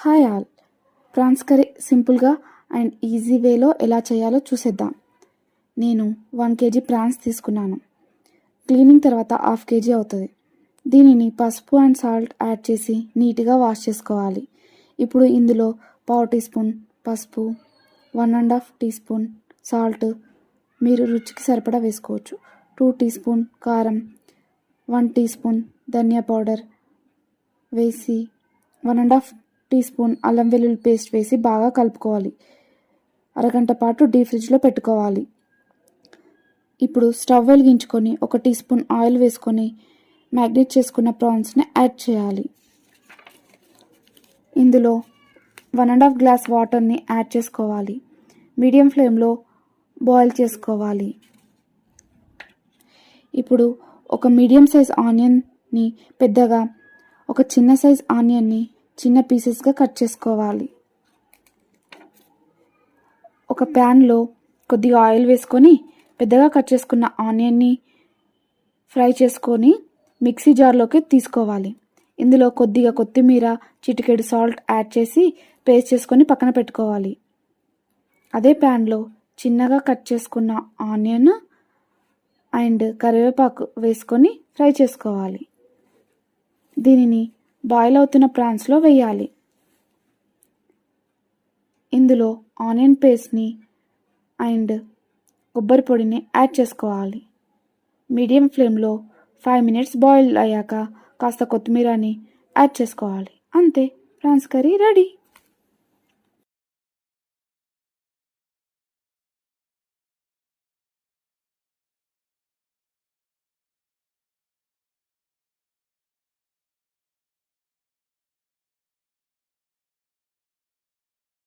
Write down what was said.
Hi all. Prawns curry సింపుల్గా and easy వేలో ఎలా చేయాలో చూసేద్దాం. నేను 1 కేజీ ప్రాన్స్ తీసుకున్నాను. క్లీనింగ్ తర్వాత 1/2 కేజీ అవుతుంది. దీనిని పసుపు అండ్ సాల్ట్ యాడ్ చేసి నీట్గా వాష్ చేసుకోవాలి. ఇప్పుడు ఇందులో 1/2 టీ స్పూన్ పసుపు, 1½ టీ స్పూన్ సాల్ట్, మీరు రుచికి సరిపడా వేసుకోవచ్చు, 2 టీ స్పూన్ కారం, 1 టీ స్పూన్ ధనియా పౌడర్ వేసి 1½ టీ స్పూన్ అల్లం వెల్లుల్లి పేస్ట్ వేసి బాగా కలుపుకోవాలి. అరగంట పాటు డీప్ ఫ్రిడ్జ్లో పెట్టుకోవాలి. ఇప్పుడు స్టవ్ వెలిగించుకొని 1 టీ స్పూన్ ఆయిల్ వేసుకొని మ్యాగ్నేట్ చేసుకున్న ప్రాన్స్ని యాడ్ చేయాలి. ఇందులో 1½ గ్లాస్ వాటర్ని యాడ్ చేసుకోవాలి. మీడియం ఫ్లేమ్లో బాయిల్ చేసుకోవాలి. ఇప్పుడు ఒక మీడియం సైజ్ ఆనియన్ని పెద్దగా, ఒక చిన్న సైజ్ ఆనియన్ని చిన్న పీసెస్గా కట్ చేసుకోవాలి. ఒక ప్యాన్లో కొద్దిగా ఆయిల్ వేసుకొని పెద్దగా కట్ చేసుకున్న ఆనియన్ని ఫ్రై చేసుకొని మిక్సీ జార్లోకి తీసుకోవాలి. ఇందులో కొద్దిగా కొత్తిమీర, చిటికెడు సాల్ట్ యాడ్ చేసి పేస్ట్ చేసుకొని పక్కన పెట్టుకోవాలి. అదే ప్యాన్లో చిన్నగా కట్ చేసుకున్న ఆనియన్ అండ్ కరివేపాకు వేసుకొని ఫ్రై చేసుకోవాలి. దీనిని బాయిల్ అవుతున్న ప్రాన్స్లో వేయాలి. ఇందులో ఆనియన్ పేస్ట్ని అండ్ కొబ్బరి పొడిని యాడ్ చేసుకోవాలి. మీడియం ఫ్లేమ్లో 5 మినిట్స్ బాయిల్ అయ్యాక కాస్త కొత్తిమీరని యాడ్ చేసుకోవాలి. అంతే, ప్రాన్స్ కర్రీ రెడీ.